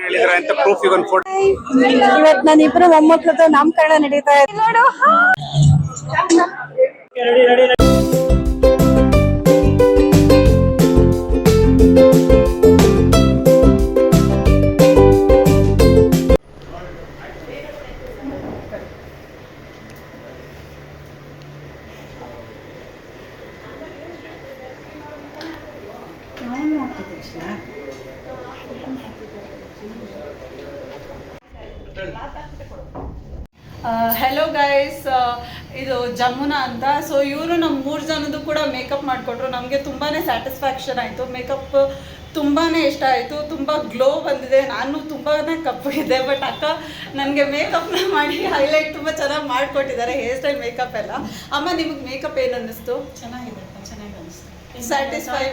ಹೇಳಿದ್ರೆ ಅಂತ ಪ್ರೂಫ್ ಇವನ್ ಫೋಟೋ. ಇವತ್ತು ನಾನು ಇಬ್ಬರು ಮೊಮ್ಮಕ್ಕಳದ್ದು ನಾಮಕರಣ ನಡೀತಾ ಇದೆ ನೋಡು. ಹೆಲೋ ಗೈಸ್, ಇದು ಜಮುನಾ ಅಂತ. ಸೊ ಇವರು ನಮ್ಮ 3 ಜನದ್ದು ಕೂಡ ಮೇಕಪ್ ಮಾಡಿಕೊಟ್ರು. ನಮಗೆ ತುಂಬಾ ಸ್ಯಾಟಿಸ್ಫ್ಯಾಕ್ಷನ್ ಆಯಿತು. ಮೇಕಪ್ ತುಂಬಾ ಇಷ್ಟ ಆಯಿತು. ತುಂಬ ಗ್ಲೋ ಬಂದಿದೆ. ನಾನು ತುಂಬಾ ಕಪ್ಪಗಿದೆ, ಬಟ್ ಅಕ್ಕ ನನಗೆ ಮೇಕಪ್ನ ಮಾಡಿ ಹೈಲೈಟ್ ತುಂಬ ಚೆನ್ನಾಗಿ ಮಾಡಿಕೊಟ್ಟಿದ್ದಾರೆ, ಹೇರ್ ಸ್ಟೈಲ್ ಮೇಕಪ್ ಎಲ್ಲ. ಅಮ್ಮ, ನಿಮಗೆ ಮೇಕಪ್ ಏನು ಅನ್ನಿಸ್ತು? ಚೆನ್ನಾಗಿದೆ, ಚೆನ್ನಾಗಿ ಅನಿಸ್ತು. ಸ್ಯಾಟಿಸ್ಫೈ?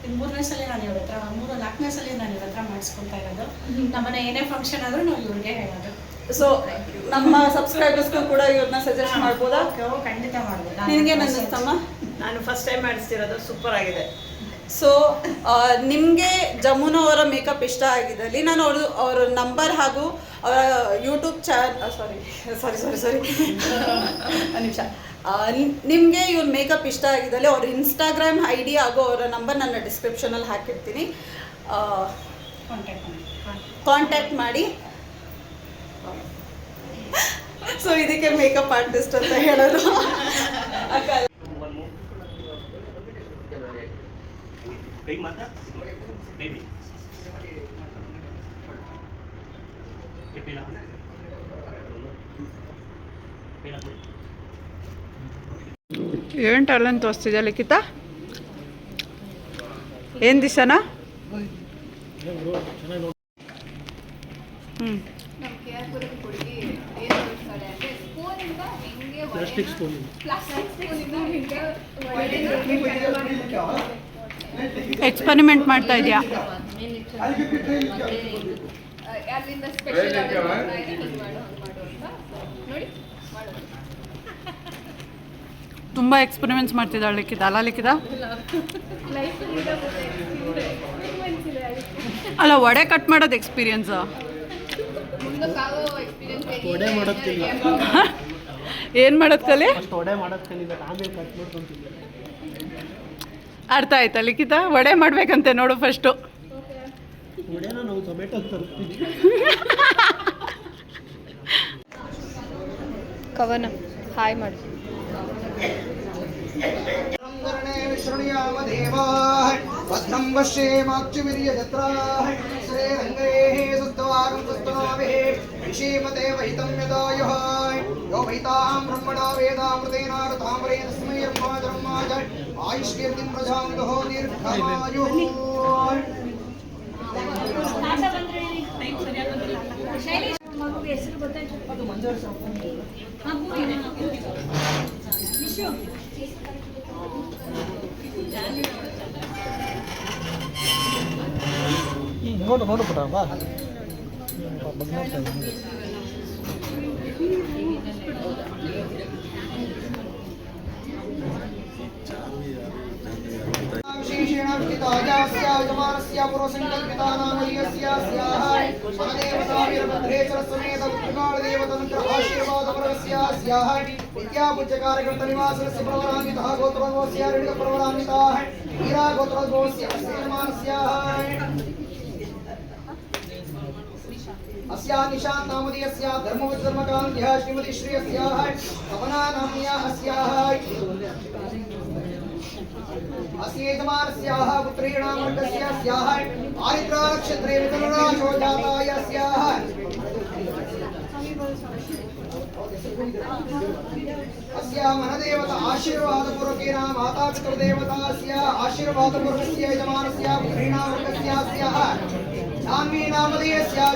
ಇದು 3ನೇ ಸಲ ನಾನು ಇವ್ರ ಹತ್ರ, 4ನೇ ಸಲ ನಾನು ಇವ್ರ ಹತ್ರ ಮಾಡಿಸ್ಕೊತಾ ಇರೋದು. ನಮ್ಮನೆ ಏನೇ ಫಂಕ್ಷನ್ ಆದರೂ ನಾವು ಇವ್ರಿಗೆ ಹೇಳೋದು. ಸೊ ನಮ್ಮ ಸಬ್ಸ್ಕ್ರೈಬರ್ಸ್ಗೂ ಕೂಡ ಇವ್ರನ್ನ ಸಜೆಸ್ಟ್ ಮಾಡ್ಬೋದಾ? ಖಂಡಿತ ಮಾಡ್ಬೋದು. ನಿನಗೇನು ಅನ್ನಿಸ್ತಮ್ಮ? ನಾನು ಫಸ್ಟ್ ಟೈಮ್ ಮಾಡಿಸ್ತಿರೋದು, ಸೂಪರ್ ಆಗಿದೆ. ಸೊ ನಿಮಗೆ ಜಮುನಾ ಅವರ ಮೇಕಪ್ ಇಷ್ಟ ಆಗಿದ್ದಲ್ಲಿ ನಾನು ಅವ್ರ ನಂಬರ್ ಹಾಗೂ ಅವರ ಯೂಟ್ಯೂಬ್ ಸಾರಿ ಒಂದು ನಿಮಿಷ. ನಿಮಗೆ ಇವ್ರ ಮೇಕಪ್ ಇಷ್ಟ ಆಗಿದ್ದಲ್ಲಿ ಅವ್ರ ಇನ್ಸ್ಟಾಗ್ರಾಮ್ ID ಹಾಗೂ ಅವರ ನಂಬರ್ ನನ್ನ ಡಿಸ್ಕ್ರಿಪ್ಷನಲ್ಲಿ ಹಾಕಿರ್ತೀನಿ. ಕಾಂಟ್ಯಾಕ್ಟ್ ಮಾಡಿ. ಸೊ ಇದಕ್ಕೆ ಮೇಕಪ್ ಆರ್ಟಿಸ್ಟ್ ಅಂತ ಹೇಳೋದು. ಏನು ಟ್ಯಾಲೆಂಟ್ ತೋರಿಸ್ತಿದ್ಯಾ ಲಿಖಿತಾ? ಏನು ದಿಶನಾ? ಎಕ್ಸ್ಪರಿಮೆಂಟ್ ಮಾಡ್ತಾ ಇದೆಯಾ? ತುಂಬ ಎಕ್ಸ್ಪೆರಿಮೆಂಟ್ಸ್ ಮಾಡ್ತಿದ್ದಾಳೆ ಲಿಖಿತ, ಅಲ್ಲ ಲಿಖಿತ? ಅಲ್ಲ, ವಡೆ ಕಟ್ ಮಾಡೋದು ಎಕ್ಸ್ಪೀರಿಯನ್ಸ್. ಏನು ಮಾಡೋದು ಕಲಿ? ಅರ್ಥ ಆಯ್ತಾ ಲಿಖಿತ? ವಡೆ ಮಾಡ್ಬೇಕಂತೆ ನೋಡು ಫಸ್ಟು. ಕವನ ಹಾಯ್ ಮಾಡಿ. ಭದ್ರಂ ಪಶ್ಯೇಮಾಕ್ಷಿರ್ಯಜತ್ರಾಃ ಶ್ರೇರಂಗೇಃ ಸುಸ್ತವಾಗಂ ಸುಸ್ತನಾಮೇ ಋಷೀಮತೆ ವಹಿತಂ ಯದಾಯುಃ ಯೋ ವಹಿತಾಂ ಬ್ರಹ್ಮಣಾ ವೇದಾಮೃತೇನಾಋತಾಮ್ರೇಣ ತಸ್ಮೈ ಬ್ರಹ್ಮಾಜ ಆಯುಷ್ಕೀರ್ತಿಂ ಪ್ರಜಾಂ ದಹೋ ದೀರ್ಘಮಾಯುಃ. ನೋಡು ಪುಟ ಬಾ. विशेषेण विदितायास्य यजमानस्य पूर्वसङ्कल्पितानामयस्याः मनदेवतावीरभद्रेश्वर आशीर्वादवर्गस्याः विद्यापूज्यकार्यकर्तनिवासस्य प्रवरान्वितः गोत्रगोस्य ऋणप्रवरान्विताः वीरा गोत्रगोस्य श्रीमानस्याः अस्या निशांत नामधेयस्या धर्मवज्रमकान्त्या श्रीमती श्रेयस्याः कमला नाम्न्या अस्याः अस्य यजमानस्याः पुत्रीणामर्गस्याः आरिद्रानक्षत्रे वितरणाशो जातायस्याः अस्या मनदेवता आशीर्वादपूर्वकेन माता पितृदेवतास्या आशीर्वादपूर्वकस्य यजमानस्य पुत्रीणामर्गस्याः जान्वी नामधेयस्या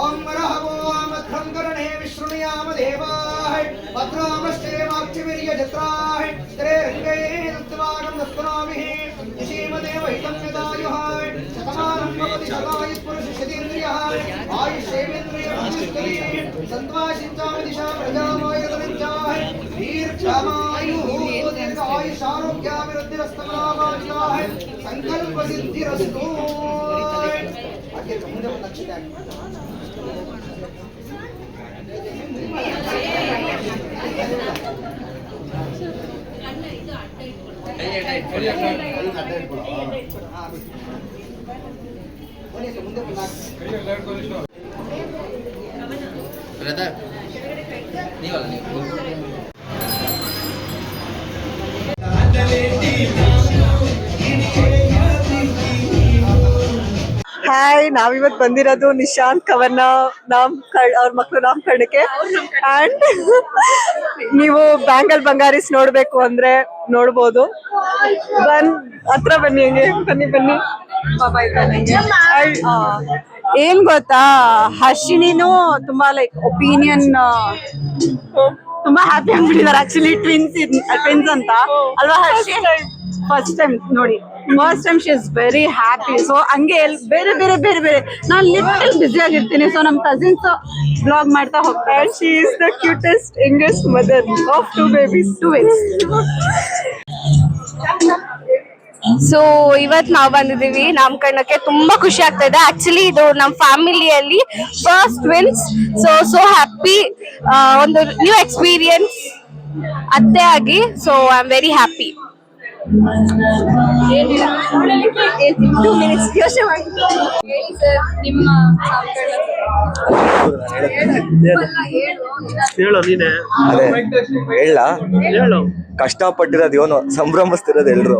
ओम रहवोम ध्रंकरणे विष्णुयाम देवाः भद्रामश्चेमाक्षिर्यजत्राः त्रेरङ्गे दत्तवागं दत्तनामिः निशीमदेव हितं यदायुः शतमानं भवति शतायुष्पुरुषशतीन्द्रियः आयुष्येवेन्द्रियः सन्त्वाशिञ्चामि दिशा प्रजामायुर्दनिञ्चाः दीर्घमायुः दीर्घायुः आयुरारोग्याभिवृद्धिरस्तमनाभाजिताः संकल्पसिद्धिरस्तु आगे ಮುಂದೆ ಒಂದು ಅಕ್ಷತೆ ಹಾಕಿ ಹಾಯ್, ನಾವಿವತ್ ಬಂದಿರೋದು ನಿಶಾಂತ್ ಕವರ್ನ ಅವ್ರ ಮಕ್ಳು ನಾಮಕರಣಕ್ಕೆ. ಅಂಡ್ ನೀವು ಬ್ಯಾಂಗಲ್ ಬಂಗಾರಿಸ್ ನೋಡ್ಬೇಕು ಅಂದ್ರೆ ನೋಡ್ಬೋದು. ಹತ್ರ ಬನ್ನಿ, ಹಂಗೆ ಬನ್ನಿ. ಏನ್ ಗೊತ್ತಾ, ಹರ್ಷಿನಿನೂ ತುಂಬಾ ಲೈಕ್ ಒಪಿನಿಯನ್ ತುಂಬಾ ಹ್ಯಾಪಿ ಆಗ್ಬಿಟ್ಟಿದ್ದಾರೆ. ಆಕ್ಚುಲಿ ಟ್ವಿನ್ಸ್ ಅಂತ ಅಲ್ವಾ ಹರ್ಷಿ? ಫಸ್ಟ್ ಟೈಮ್ ನೋಡಿ, first time she is very happy. So ಹಂಗೆ ಬೇರೆ ನಾನು ಲಿಟಲ್ ಬ್ಯುಸಿ ಆಗಿರ್ತೀನಿ. ಸೊ ನಮ್ಮ ಕಸಿನ್ಸ್ ಬ್ಲಾಗ್ ಮಾಡ್ತಾ ಹೋಗ್ತಾರೆ. She is the cutest youngest mother of 2 babies. So ಇವತ್ ನಾವು ಬಂದಿದೀವಿ ನಾಮಕರಣಕ್ಕೆ. ತುಂಬಾ ಖುಷಿ ಆಗ್ತಾ ಇದೆ. ಆಕ್ಚುಲಿ ಇದು ನಮ್ಮ ಫ್ಯಾಮಿಲಿಯಲ್ಲಿ ಫಸ್ಟ್ ಟ್ವಿನ್ಸ್. So happy. ಒಂದು ನ್ಯೂ ಎಕ್ಸ್ಪೀರಿಯನ್ಸ್ ಅತ್ತೆ ಆಗಿ. So I am very happy. 2 minutes ಯೋಚನೆ ಮಾಡಿ. ನಿಮ್ಮ ಅದೇ ಹೇಳ ಕಷ್ಟಪಟ್ಟಿರೋದು ಇವನು, ಸಂಭ್ರಮಿಸ್ತಿರೋದು ಎಲ್ರು.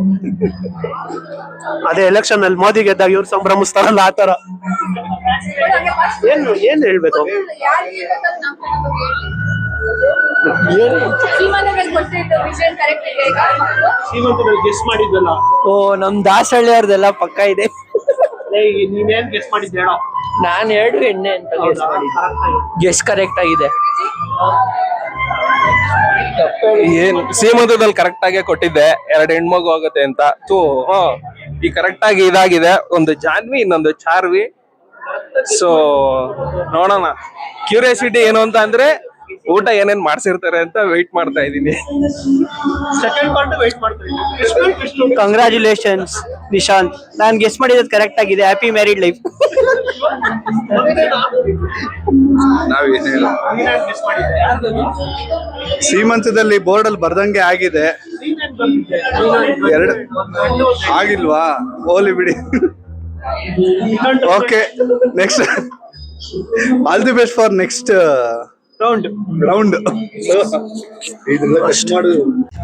ಅದೇ ಎಲೆಕ್ಷನ್ ಅಲ್ಲಿ ಮೋದಿ ಗೆದ್ದಾಗ ಇವ್ರು ಸಂಭ್ರಮಿಸ್ತಾರಲ್ಲ ಆ ತರ. ಏನ್ ಹೇಳ್ಬೇಕು? ಗೆಸ್ ಮಾಡಿದ್ವಲ್ಲ. ಓ, ನಮ್ ದಾಸಹಳ್ಳಿ ಅವ್ರದೆಲ್ಲ ಪಕ್ಕ ಇದೆ. ನೀನೇನ್ ಗೆಸ್ ಮಾಡಿದ್ದೆ ಹೇಳೋ? ನಾನ್ 2 ಎಣ್ಣೆ ಅಂತ ಗೆಸ್ ಮಾಡಿದ್ದೆ. ಗೆಸ್ ಕರೆಕ್ಟ್ ಆಗಿದೆ. ಏನ್ ಸೀಮಂತದಲ್ಲಿ ಕರೆಕ್ಟ್ ಆಗಿ ಕೊಟ್ಟಿದ್ದೆ, 2 ಹೆಣ್ಮಗು ಹೋಗುತ್ತೆ ಅಂತ. ಈ ಕರೆಕ್ಟ್ ಆಗಿ ಇದಾಗಿದೆ. ಒಂದು ಜಾನ್ವಿ, ಇನ್ನೊಂದು ಚಾರ್ವಿ. ಸೊ ನೋಡೋಣ. ಕ್ಯೂರಿಯಾಸಿಟಿ ಏನು ಅಂತ ಅಂದ್ರೆ ಊಟ ಏನೇನ್ ಮಾಡ್ಸಿರ್ತಾರೆ ಅಂತ ವೆಯ್ಟ್ ಮಾಡ್ತಾ ಇದೀನಿ. ಸೆಕೆಂಡ್ ಪಾರ್ಟ್ ವೇಟ್ ಮಾಡ್ತೀನಿ. ಕಂಗ್ರಾಚುಲೇಷನ್ಸ್ ನಿಶಾಂತ್, ನಾನ್ ಗೆಸ್ ಮಾಡಿರೋದು ಕರೆಕ್ಟ್ ಆಗಿದೆ. Happy married life. ಸೀಮಂತದಲ್ಲಿ ಬೋರ್ಡ್ ಅಲ್ಲಿ ಬರ್ದಂಗೆ ಆಗಿದೆ. 2 ಆಗಿಲ್ವಾ? ಹೋಲಿ ಬಿಡಿ. Okay, next all the best for next round.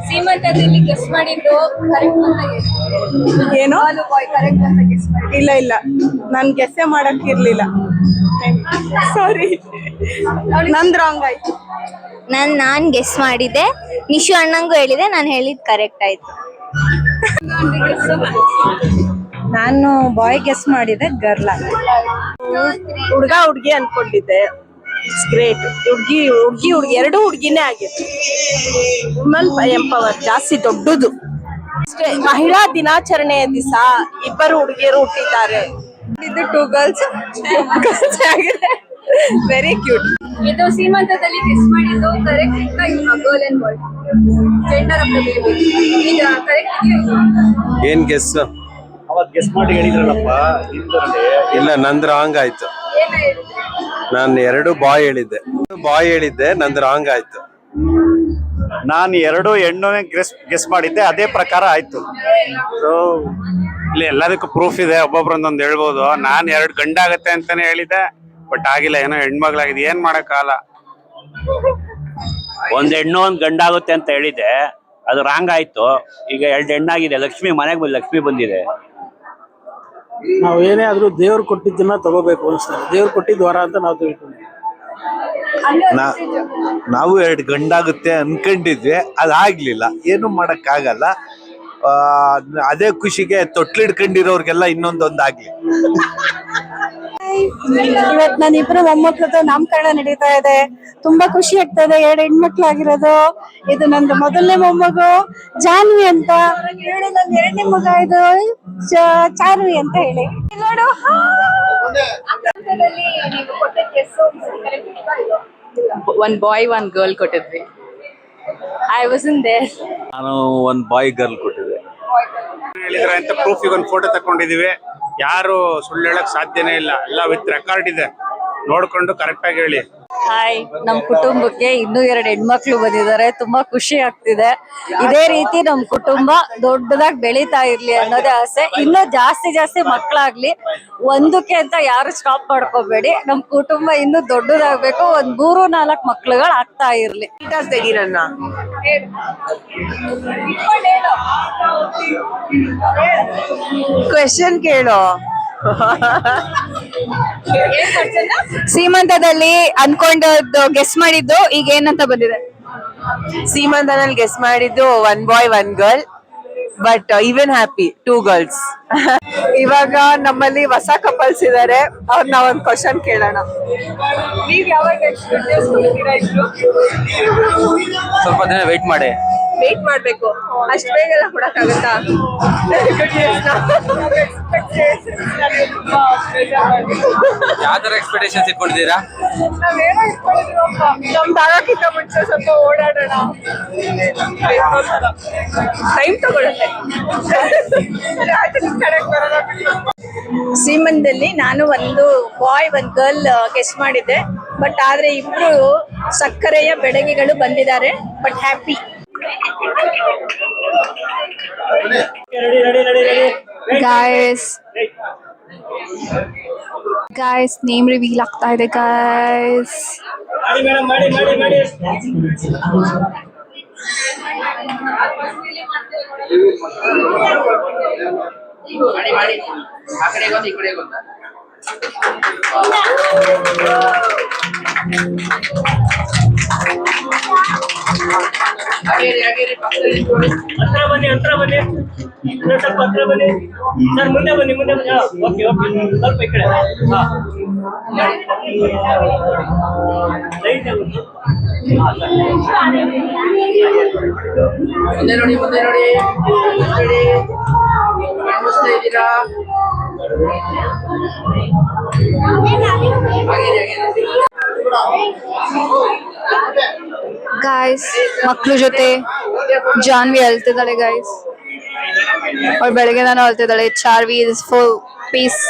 ಸೀಮಂತದಲ್ಲಿ ಗೆಸ್ ಮಾಡಿದ್ದು ಕರೆಕ್ಟ್ ಅಂತ. ಏನೋ ಕರೆಕ್ಟ್ ಅಂತ ಗೆಸ್ ಮಾಡಿ. ಇಲ್ಲ ನಾನು ಗೆಸ್ಸೇ ಮಾಡಕ್ ಇರ್ಲಿಲ್ಲ. ಸಾರಿ, ನಂದ್ ರಾಂಗ್ ಆಯ್ತು. ನಾನ್ ಗೆಸ್ ಮಾಡಿದ್ದೆ. ನಿಶು ಅಣ್ಣಂಗೂ ಹೇಳಿದೆ, ನಾನು ಹೇಳಿದ್ ಕರೆಕ್ಟ್ ಆಯ್ತು. ನಾನು ಬಾಯ್ ಗೆಸ್ ಮಾಡಿದೆ, ಗರ್ಲ್ ಹುಡ್ಗಿ ಅನ್ಕೊಂಡಿದ್ದೆ. ಗ್ರೇಟ್. ಹುಡ್ಗಿ 2 ಹುಡ್ಗಿನೇ ಆಗಿದೆ. ವುಮೆನ್ ಎಂಪವರ್ ಜಾಸ್ತಿ ದೊಡ್ಡದು. ಅಷ್ಟೇ. ಮಹಿಳಾ ದಿನಾಚರಣೆಯ ದಿವಸ 2 ಹುಡುಗಿಯರು ಹುಟ್ಟಿದ್ದಾರೆ. ಇದು 2 ಗರ್ಲ್ಸ್ ಆಗಿದೆ. Very cute. ಇದು ಸೀಮಂತದಲ್ಲಿ ಗೆಸ್ ಮಾಡಿದ್ದು ಕರೆಕ್ಟ್ ಇತ್ತ. ಇಲ್ಲ girl and boy gender of the baby. ಈಗ ಕರೆಕ್ಟ್ ಇದೆಯಾ? ಏನ್ ಗೆಸ್? ಅವತ್ ಗೆಸ್ ಮಾಡಿ ಹೇಳಿದ್ರಲ್ಲಪ್ಪ. ಇಲ್ಲ, ನಂದು ರಾಂಗ್ ಆಯ್ತು. ಏನ ಹೇಳಿದ್ರೆ ನಾನು 2 ಬಾಯ್ ಹೇಳಿದ್ದೆ, ನಂದು ರಾಂಗ್ ಆಯ್ತು. ನಾನು 2 ಹೆಣ್ಣು ಗೆಸ್ ಮಾಡಿದ್ದೆ, ಅದೇ ಪ್ರಕಾರ ಆಯ್ತು. ಸೊ ಇಲ್ಲಿ ಎಲ್ಲದಕ್ಕೂ ಪ್ರೂಫ್ ಇದೆ. ಒಬ್ಬೊಬ್ರೊಂದೊಂದು ಹೇಳ್ಬೋದು. ನಾನು 2 ಗಂಡಾಗತ್ತೆ ಅಂತಾನೆ ಹೇಳಿದ್ದೆ, ಬಟ್ ಆಗಿಲ್ಲ. ಏನೋ ಹೆಣ್ಮಗ್ಳಾಗಿದೆ. ಏನ್ ಮಾಡಕ್ಕಾಗಲ್ಲ. 1 ಹೆಣ್ಣು 1 ಗಂಡಾಗುತ್ತೆ ಅಂತ ಹೇಳಿದೆ, ಅದು ರಾಂಗ್ ಆಯ್ತು. ಈಗ 2 ಹೆಣ್ಣಾಗಿದೆ. ಲಕ್ಷ್ಮಿ ಮನೆಗೆ ಲಕ್ಷ್ಮಿ ಬಂದಿದೆ. ನಾವು ಏನೇ ಆದ್ರೂ ದೇವ್ರು ಕೊಟ್ಟಿದ್ದನ್ನ ತಗೋಬೇಕು ಅನ್ಸ್ತಾರೆ. ದೇವ್ರು ಕೊಟ್ಟಿದ್ ವರ ಅಂತ ನಾವು ತಿಳ್ಕೊಂಡ್ವಿ. ನಾವು 2 ಗಂಡಾಗುತ್ತೆ ಅನ್ಕೊಂಡಿದ್ವಿ, ಅದಾಗ್ಲಿಲ್ಲ. ಏನು ಮಾಡಕ್ಕಾಗಲ್ಲ. ಅದೇ ಖುಷಿಗೆ ತೊಟ್ಲಿಡ್ಕೊಂಡಿರೋರ್ಗೆಲ್ಲ ಇನ್ನೊಂದೊಂದಾಗ್ಲಿ. ಇವತ್ ನಾನು 2 ಮೊಮ್ಮಕ್ಳದ್ದು ನಾಮಕರಣ ನಡೀತಾ ಇದೆ. ತುಂಬಾ ಖುಷಿ ಆಗ್ತಾ ಇದೆ. 2 ಹೆಣ್ಮಕ್ಳಾಗಿರೋದು. ಇದು ನಂದು ಮೊದಲನೇ ಮೊಮ್ಮಗು ಜಾನ್ವಿ ಅಂತ ಹೇಳಿ, ನನ್ನ 2ನೇ ಮಗ ಇದು ಚಾರ್ವಿ ಅಂತ ಹೇಳಿ. ನೋಡು, ಒನ್ ಬಾಯ್ 1 ಗರ್ಲ್ ಕೊಟ್ಟಿದ್ವಿ. I wasn't there. ನಾನು ಒಂದು ಬಾಯ್ ಗರ್ಲ್ ಕೊಟ್ಟಿದ್ದೆ. ಹೇಳಿದ್ರೆ ಅಂತ ಪ್ರೂಫ್ ಈಗ ಒಂದು ಫೋಟೋ ತಕೊಂಡಿದೀವಿ. ಯಾರು ಸುಳ್ಳು ಹೇಳಕ್ ಸಾಧ್ಯನೇ ಇಲ್ಲ, ಎಲ್ಲ ವಿತ್ ರೆಕಾರ್ಡ್ ಇದೆ, ನೋಡ್ಕೊಂಡು ಕರೆಕ್ಟ್ ಆಗಿ ಹೇಳಿ. ಹಾಯ್, ನಮ್ ಕುಟುಂಬಕ್ಕೆ ಇನ್ನೂ 2 ಹೆಣ್ಮಕ್ಳು ಬಂದಿದ್ದಾರೆ. ತುಂಬಾ ಖುಷಿ ಆಗ್ತಿದೆ. ಇದೇ ರೀತಿ ನಮ್ ಕುಟುಂಬ ದೊಡ್ಡದಾಗಿ ಬೆಳೀತಾ ಇರ್ಲಿ ಅನ್ನೋದೇ ಆಸೆ. ಇನ್ನೂ ಜಾಸ್ತಿ ಮಕ್ಕಳಾಗ್ಲಿ. ಒಂದಕ್ಕೆ ಅಂತ ಯಾರು ಸ್ಟಾಪ್ ಮಾಡ್ಕೋಬೇಡಿ. ನಮ್ ಕುಟುಂಬ ಇನ್ನೂ ದೊಡ್ಡದಾಗ್ಬೇಕು. 3-4 ಮಕ್ಳುಗಳು ಆಗ್ತಾ ಇರ್ಲಿ. ತೆಗೀರಣ್ಣ. ಕ್ವೆಶನ್ ಕೇಳೋ. ಸೀಮಂತದಲ್ಲಿ ಅನ್ಕೊಂಡದ್ದು ಗೆಸ್ ಮಾಡಿದ್ದು ಈಗ ಏನಂತ ಬಂದಿದೆ? ಸೀಮಂತನಲ್ಲಿ ಗೆಸ್ ಮಾಡಿದ್ದು 1 ಬಾಯ್ 1 girl, but even happy 2 girls. ಇವಾಗ ನಮ್ಮಲ್ಲಿ ಹೊಸ ಕಪಲ್ಸ್ ಇದಾರೆ, ಅವ್ರನ್ನ ಒಂದ್ ಕ್ವಶನ್ ಕೇಳೋಣ. ನೀವ್ ಯಾವಾಗ ಸ್ವಲ್ಪ ದಿನ ವೇಟ್ ಮಾಡಿ. ವೇಟ್ ಮಾಡ್ಬೇಕು, ಅಷ್ಟ್ ಬೇಗ ಎಲ್ಲ ಕೊಡಕ್ಕಾಗತ್ತಾ? ಯಾವ ತರ ಎಕ್ಸ್ಪೆಕ್ಟೇಷನ್ಸ್ ಇಟ್ಕೊಂಡಿದ್ದೀರಾ? ನಮ್ದು ಆಗಕ್ಕಿಂತ ಮುಂಚೆ ಸ್ವಲ್ಪ ಓಡಾಡೋಣ. ಟೈಮ್ ತಗೊಳುತ್ತೆ. ಸೀಮಂತದಲ್ಲಿ ನಾನು 1 ಬಾಯ್ 1 ಗರ್ಲ್ ಗೆಸ್ ಮಾಡಿದ್ದೆ, ಬಟ್ ಆದ್ರೆ ಇಬ್ರು ಸಕ್ಕರೆಯ ಬೆಡಗಿಗಳು ಬಂದಿದ್ದಾರೆ, but happy. Guys name reveal ಆಗ್ತಾ ಇದೆ ಗಾಯ್ಸ್. ಹತ್ರ ಬನ್ನಿ ಸ್ವಲ್ಪ ಹತ್ರ ಬನ್ನಿ ಸರ್, ಮುಂದೆ ಬನ್ನಿ. ಓಕೆ ಸ್ವಲ್ಪ ಈ ಕಡೆ. ಮುಂದೆ ನೋಡಿ ಕಾಣಿಸ್ತಾ ಇದ್ದೀರಾ? ಗಾಯ್ಸ್ ಮಕ್ಳು ಜೊತೆ ಜಾನ್ವಿ ಅಳ್ತಿದ್ದಾಳೆ ಗಾಯ್ಸ್. ಅವ್ಳು ಬೆಳಗ್ಗೆ ನಾನು ಅಳ್ತಿದ್ದಾಳೆ. Charvi is full piece.